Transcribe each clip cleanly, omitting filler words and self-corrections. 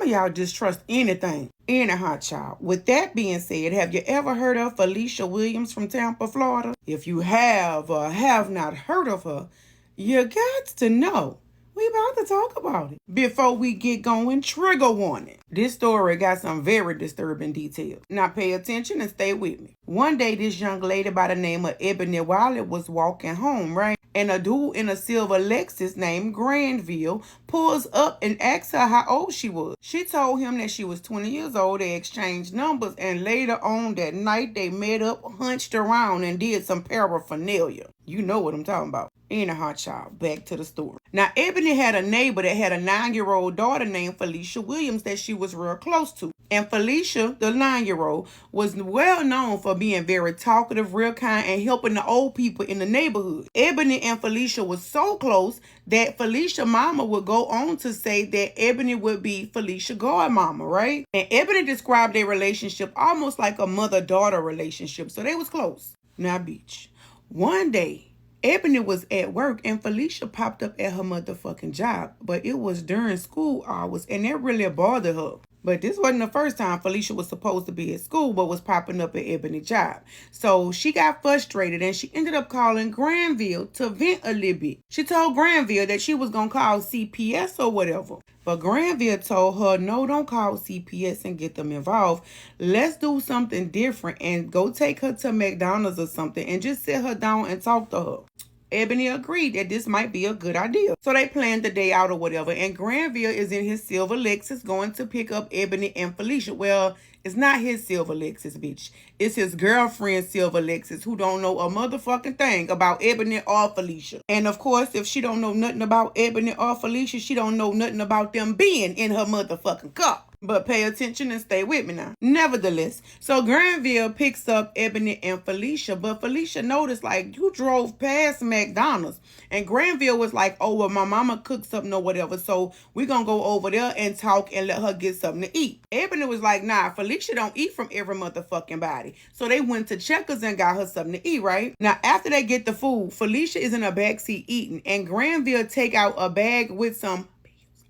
of y'all distrust anything. Anyhow, child, with that being said, have you ever heard of Felicia Williams from Tampa, Florida? If you have or have not heard of her, you got to know. We about to talk about it. Before we get going, trigger warning. This story got some very disturbing details. Now pay attention and stay with me. One day, this young lady by the name of Ebony Wiley was walking home, right? And a dude in a silver Lexus named Granville pulls up and asks her how old she was. She told him that she was 20 years old. They exchanged numbers, and later on that night, they met up, hunched around, and did some paraphernalia. You know what I'm talking about. Anyhow, child, back to the story. Now, Ebony had a neighbor that had a 9-year-old daughter named Felicia Williams that she was real close to. And Felicia, the 9-year-old, was well known for being very talkative, real kind, and helping the old people in the neighborhood. Ebony and Felicia was so close that Felicia's mama would go on to say that Ebony would be Felicia's godmama, right? And Ebony described their relationship almost like a mother-daughter relationship, so they was close. Now, bitch, one day, Ebony was at work and Felicia popped up at her motherfucking job, but it was during school hours and that really bothered her. But this wasn't the first time Felicia was supposed to be at school but was popping up at Ebony's job. So she got frustrated and she ended up calling Granville to vent a little bit. She told Granville that she was going to call CPS or whatever. But Granville told her, no, don't call CPS and get them involved. Let's do something different and go take her to McDonald's or something and just sit her down and talk to her. Ebony agreed that this might be a good idea. So they planned the day out or whatever. And Granville is in his silver Lexus going to pick up Ebony and Felicia. Well, it's not his silver Lexus, bitch. It's his girlfriend's silver Lexus who don't know a motherfucking thing about Ebony or Felicia. And of course, if she don't know nothing about Ebony or Felicia, she don't know nothing about them being in her motherfucking car. But pay attention and stay with me now. Nevertheless, so Granville picks up Ebony and Felicia, but Felicia noticed, like, you drove past McDonald's. And Granville was like, oh, well, my mama cooked something or whatever, so we're going to go over there and talk and let her get something to eat. Ebony was like, nah, Felicia don't eat from every motherfucking body. So they went to Checkers and got her something to eat, right? Now, after they get the food, Felicia is in a backseat eating, and Granville take out a bag with some,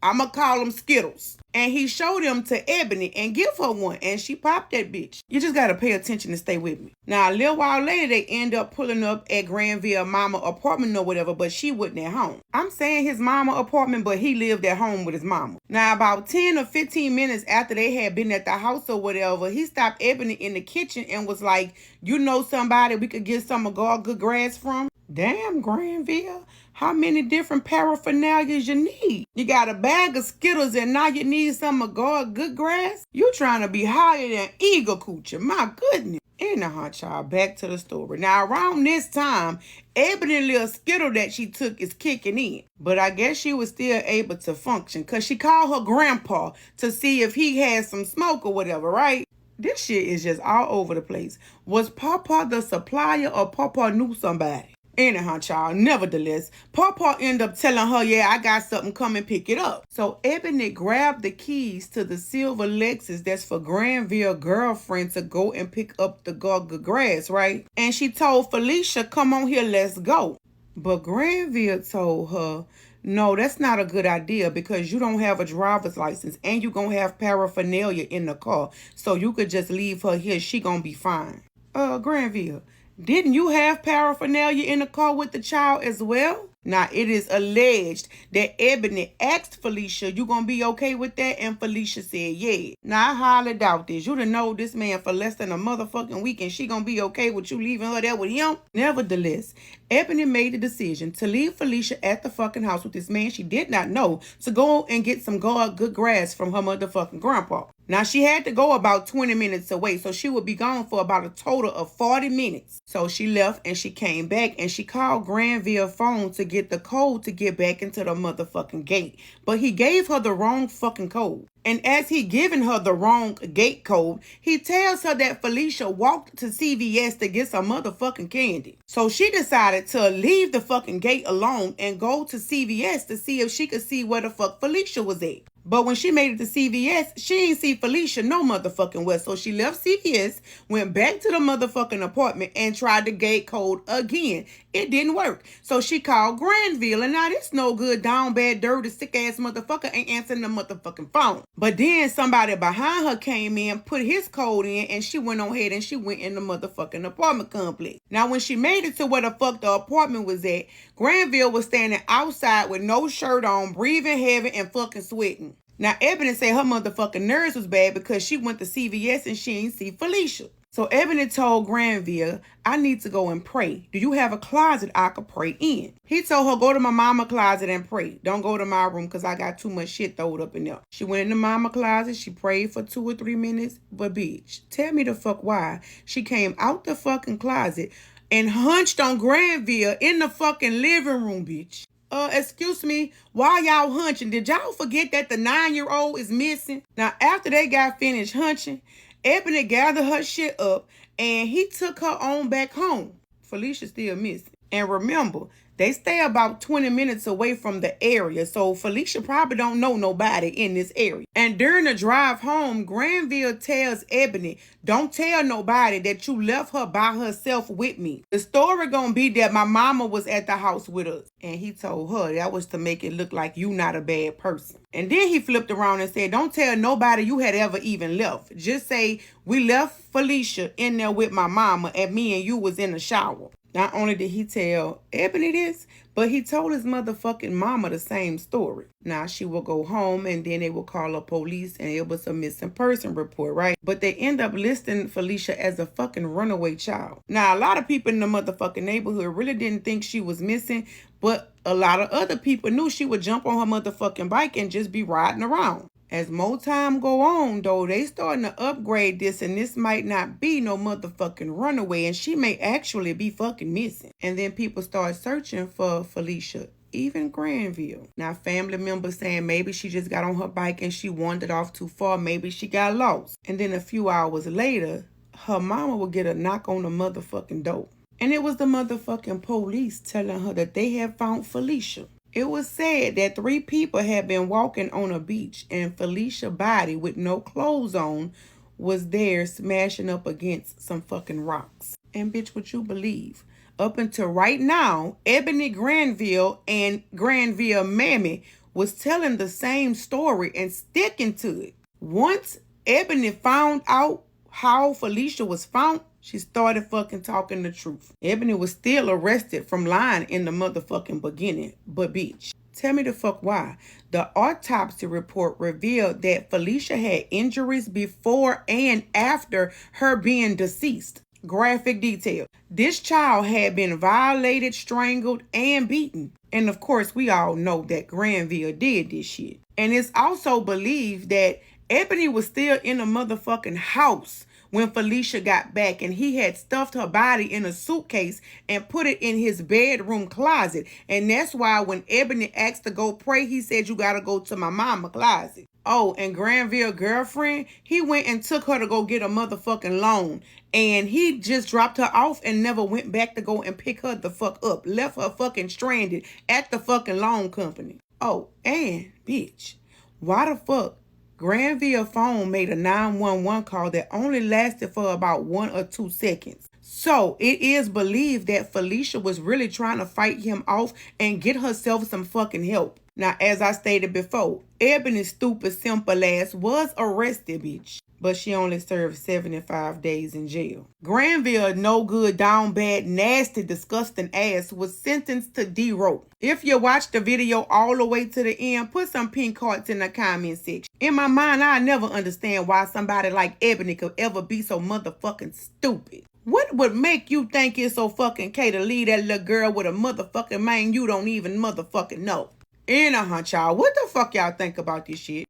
I'm going to call them Skittles. And he showed them to Ebony and give her one. And she popped that bitch. You just got to pay attention and stay with me. Now, a little while later, they end up pulling up at Granville mama apartment or whatever, but she wasn't at home. I'm saying his mama apartment, but he lived at home with his mama. Now, about 10 or 15 minutes after they had been at the house or whatever, he stopped Ebony in the kitchen and was like, you know somebody we could get some of good grass from? Damn, Granville. How many different paraphernalias you need? You got a bag of Skittles and now you need some of good grass? You trying to be higher than Eagle Coochie. My goodness. Anyhow, child, back to the story. Now, around this time, Ebony's little Skittle that she took is kicking in. But I guess she was still able to function because she called her grandpa to see if he had some smoke or whatever, right? This shit is just all over the place. Was Papa the supplier or Papa knew somebody? Anyhow, child, nevertheless, Papa ended up telling her, yeah, I got something, come and pick it up. So Ebony grabbed the keys to the silver Lexus that's for Granville's girlfriend to go and pick up the good grass, right? And she told Felicia, come on here, let's go. But Granville told her, no, that's not a good idea because you don't have a driver's license and you're going to have paraphernalia in the car. So you could just leave her here. She going to be fine. Granville, didn't you have paraphernalia in the car with the child as well? Now, it is alleged that Ebony asked Felicia, you gonna be okay with that? And Felicia said, yeah. Now, I highly doubt this. You done know this man for less than a motherfucking week and she gonna be okay with you leaving her there with him? Nevertheless, Ebony made the decision to leave Felicia at the fucking house with this man she did not know to go and get some good grass from her motherfucking grandpa. Now, she had to go about 20 minutes away, so she would be gone for about a total of 40 minutes. So she left and she came back and she called Granville's phone to get the code to get back into the motherfucking gate. But he gave her the wrong fucking code. And as he giving her the wrong gate code, he tells her that Felicia walked to CVS to get some motherfucking candy. So she decided to leave the fucking gate alone and go to CVS to see if she could see where the fuck Felicia was at. But when she made it to CVS, she ain't see Felicia no motherfucking well. So she left CVS, went back to the motherfucking apartment, and tried the gate code again. It didn't work. So she called Granville, and now this no good, down bad, dirty, sick ass motherfucker ain't answering the motherfucking phone. But then somebody behind her came in, put his code in, and she went on ahead and she went in the motherfucking apartment complex. Now when she made it to where the fuck the apartment was at, Granville was standing outside with no shirt on, breathing heavy and fucking sweating. Now Ebony said her motherfucking nerves was bad because she went to CVS and she ain't see Felicia. So Ebony told Granville, I need to go and pray. Do you have a closet I could pray in? He told her, go to my mama closet and pray. Don't go to my room because I got too much shit throwed up in there. She went in the mama closet. She prayed for 2 or 3 minutes. But bitch, tell me the fuck why she came out the fucking closet and hunched on Granville in the fucking living room, bitch. Excuse me, why y'all hunching? Did y'all forget that the 9-year-old is missing? Now, after they got finished hunching, Ebony gathered her shit up and he took her on back home. Felicia still missing. And remember, they stay about 20 minutes away from the area, so Felicia probably don't know nobody in this area. And during the drive home, Granville tells Ebony, don't tell nobody that you left her by herself with me. The story gonna be that my mama was at the house with us. And he told her that was to make it look like you not a bad person. And then he flipped around and said, don't tell nobody you had ever even left. Just say, we left Felicia in there with my mama and me and you was in the shower. Not only did he tell Ebony this, but he told his motherfucking mama the same story. Now she will go home and then they will call the police and it was a missing person report, right? But they end up listing Felicia as a fucking runaway child. Now a lot of people in the motherfucking neighborhood really didn't think she was missing, but a lot of other people knew she would jump on her motherfucking bike and just be riding around. As more time go on, though, they starting to upgrade this, and this might not be no motherfucking runaway, and she may actually be fucking missing. And then people start searching for Felicia, even Granville. Now, family members saying maybe she just got on her bike and she wandered off too far. Maybe she got lost. And then a few hours later, her mama would get a knock on the motherfucking door. And it was the motherfucking police telling her that they had found Felicia. It was said that 3 people had been walking on a beach and Felicia's body with no clothes on was there smashing up against some fucking rocks. And bitch, what you believe? Up until right now, Ebony Granville and Granville Mammy was telling the same story and sticking to it. Once Ebony found out how Felicia was found, she started fucking talking the truth. Ebony was still arrested from lying in the motherfucking beginning. But bitch, tell me the fuck why. The autopsy report revealed that Felicia had injuries before and after her being deceased. Graphic detail. This child had been violated, strangled, and beaten. And of course, we all know that Granville did this shit. And it's also believed that Ebony was still in the motherfucking house when Felicia got back, and he had stuffed her body in a suitcase and put it in his bedroom closet. And that's why when Ebony asked to go pray, he said, you gotta go to my mama closet. Oh, and Granville girlfriend, he went and took her to go get a motherfucking loan. And he just dropped her off and never went back to go and pick her the fuck up. Left her fucking stranded at the fucking loan company. Oh, and bitch, why the fuck Granville phone made a 911 call that only lasted for about 1 or 2 seconds. So it is believed that Felicia was really trying to fight him off and get herself some fucking help. Now, as I stated before, Ebony's stupid simple ass was arrested, bitch. But she only served 75 days in jail. Granville, no good, down bad, nasty, disgusting ass was sentenced to D-rope. If you watched the video all the way to the end, put some pink hearts in the comment section. In my mind, I never understand why somebody like Ebony could ever be so motherfucking stupid. What would make you think it's so fucking K to leave that little girl with a motherfucking man you don't even motherfucking know? Anyhow, y'all, what the fuck y'all think about this shit?